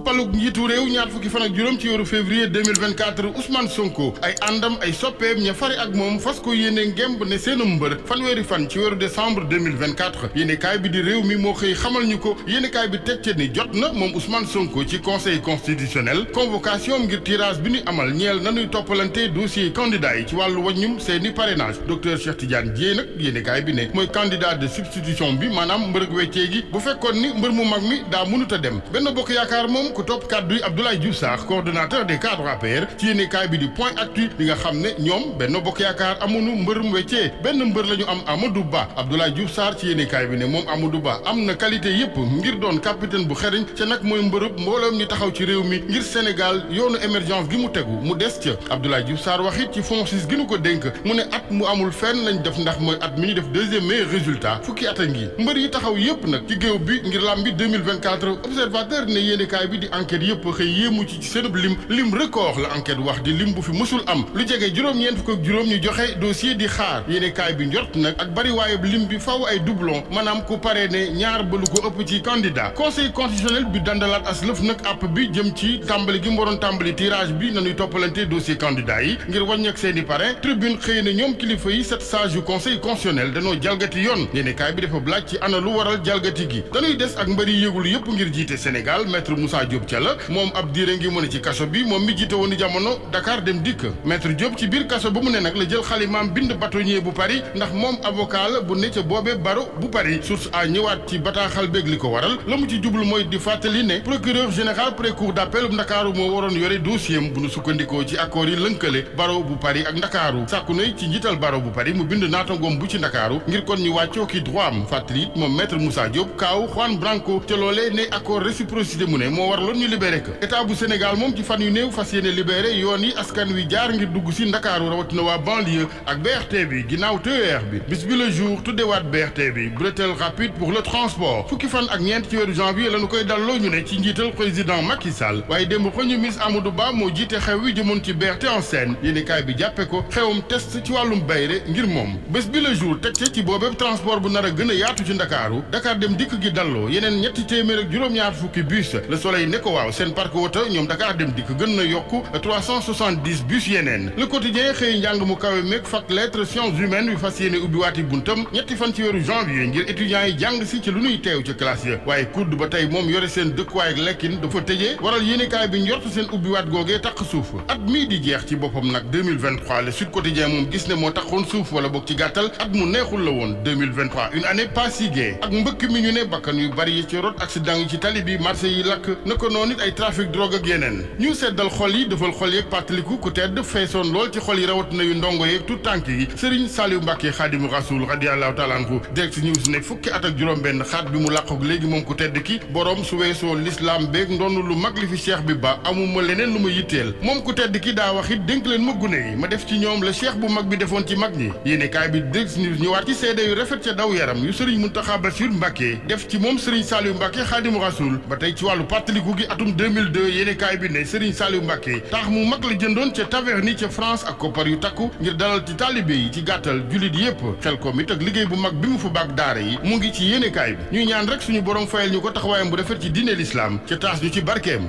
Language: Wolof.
palug njiitu réew ñaar fukki fan ak juróom ci weeru février 2024 Ousmane Sonko ay àndam ay soppeem ña fari ak moom fas ko yéene ngemb ne seenum mbër fanweeri fan ci weeru décembre 2024 yéenekaay bi di réew mi moo xëy xamal ñu ko yéenekaay bi teg ca ni jot na moom Ousmane Sonko ci conseil constitutionnel convocation ngir tirage bi ñu amal ñeel nanuy toppalante dossier candidat yi ci wàllu wàññum seeni parrainage docteur Cheikh Tidiane Dièye nag yéenekaay bi ne mooy candidat de substitution bi maanaam mbërëg weccee gi bu fekkoon ni mbër mu mag mi daa mënut a dem Benno Bokk Yaakaar moom ku topp kàddu yi Abdoulaye Diouf Sarr coordonnateur des cadres APR ci yéenekaay bi di point actu li nga xam ne ñoom Benno Bokk Yaakaar amuñu mbërum weccee benn mbër la ñu am Amadou Ba Abdoulaye Diouf Sarr ci yéenekaay bi ne moom Amadou Ba am na qualité yépp ngir doon capitaine bu xereñ ca nag mooy mbërëb mbooloom ñi taxaw ci réew mi ngir Sénégal yoonu émergence gi mu tegu mu des ca Abdoulaye Diouf Sarr wax it ci FONSIS gi nu ko dénk mu ne at mu amul fenn lañ def ndax mooy at mi ñu def deuxième meilleur résultat fukki at a ngi mbër yi taxaw yépp nag ci géew bi ngir làmbi 2024 observateur ne yéenekaay bi di enquête yépp xëy yéemu ci seenub lim record la enquête wax di lim bu fi mësul am lu jege juróom-ñeent fukk ak juróom ñu joxe dossier di xaar yéenekaay bi njort nag ak bari waayeb lim bi faw ay doublon maanaam ku pare ne ñaar ba lu ko ëpp ci candidat conseil constitutionnel bi dandalaat as lëf nag app bi jëm ci tàmbali gi mu waroon tàmbali tirage bi nañuy toppalante dossier candidat yi ngir wàññeek seeni parrain tribune xëy na ñoom kilifa yi 7 sages yu conseil constitutionnel dañoo jalgati yoon yéenekaay bi dafa laaj ci ana lu waral jalgati gi dañuy des ak mbëri yëgul yëpp ngir jiite Sénégal maître Moussa Diop ca la moom ab diire ngi mën a ci kaso bi moom mi jiite woon jamono Dakar dem dikk maître Diop ci biir kaso ba mu ne nag la jël xalimaam bind bâtonnier bu Paris ndax moom avocat la bu ne ca boobee baro bu Paris source a ñëwaat ci bataaxal beeg li ko waral la mu ci jublu mooy di fàttali ne procureur général près cour d'appel bu Ndakaaru moo waroon yore dossier bu nu sukkandikoo ci accord yi lënkale baro bu Paris ak Ndakaaru sàkku na ci njiital baro bu Paris mu bind naatangoom bu ci Ndakaaru ngir kon ñu wàccoo ki droit am fàttali it moom maître Moussa Diop kaaw Juan Branco te loolee ne accord réciprocité mu ne moo waraloon ñu libéré ko état bu Sénégal moom ci fan yu néew fas yéene libéré yoon yi askan wi jaar ngir dugg si Ndakaaru rawatina waa banlieue ak BRT bi ginnaaw TER bi bis bi le jour tuddewaat BRT bi bretelle rapide pour le transport fukki fan ak ñeent ci weeru janvier lañu koy dalloo ñu ne ci njiital président Macky Sall waaye démb premier ministre Amadou Ba moo jiite xew wi jëmoon ci BRT en Seine yéenekaay bi jàppe ko xewum test ci wàllum bayre ngir moom bés bi le jour teg ci boobee transport bu nar a gën a yaatu ci Ndakaaru Dakar dem dikk gi dalloo yeneen ñetti téeméer ak juróom-ñaar fukki bus Le Soleil ne ko waaw seen parc woto ñoom Dakar dem dikk gën na yokku 370 bus yeneen Le Quotidien xëy njàng mu kawe meeg fac lettres sciences humaines yu fas yéene ubbiwaati buntam ñetti fan ci weeru janvier ngir étudiants yi jàng si ci lu nuy teew ca classe ya waaye kudd ba tey moom yore seen dëkkuwaay ak lekkin dafa tëjee waral yéenekaay bi njort seen ubbiwaat googee taq suuf at mii di jeex ci boppam nag 2023 Le Sud Quotidien moom gis ne moo taxoon suuf wala boog ci gàttal at mu neexul la woon 2023 une année pas si gaie ak mbëkk mi ñu ne bakkan yu bari yi ci rot accident yi ci tali bi marché yi lakk na ko noonu it ay trafic drogue ak yeneen ñu seddal xol yi defal xol yeeg pàttaliku ku tedd feesoon lool ci xol yi rawat na yu ndongo yeeg tout tànk yi Serigne Saliou Mbacké Khadimu Rasoul radiyallahu taala anhu direct news ne fukki at ak juróom benn xaat bi mu làqoog léegi moom ku tedd ki boroom su weesoo l'islam beeg ndonn lu mag li fi cheikh bi ba amuma leneen lu ma yitteel moom ku tedd ki daa wax it dénk leen ma gune yi ma def ci ñoom la cheikh bu mag bi defoon ci mag ñi yéenekaay bi direct news ñëwaat ci seede yu rafet ca daw yaram yu Serigne Mountakha Bassirou Mbacké def ci moom Serigne Saliou Mbacké Khadimu Rasoul ba tey ci wàllu pàttaliku gi atum 2002 yéenekaay bi ne Serigne Saliou Mbacké taax mu mag la jëndoon ca Taverny ca France ak koppar yu takku ngir dalal ci taalibe yi ci gàttal jullit yépp xel ko mit ak liggéey bu mag bi mu fa baag daara yi mu ngi ci yéenekaay bi ñuy ñaan rek suñu borom fayal ñu ko taxawaayam bu rafet ci diine l'islam ca taas ñu ci barkeem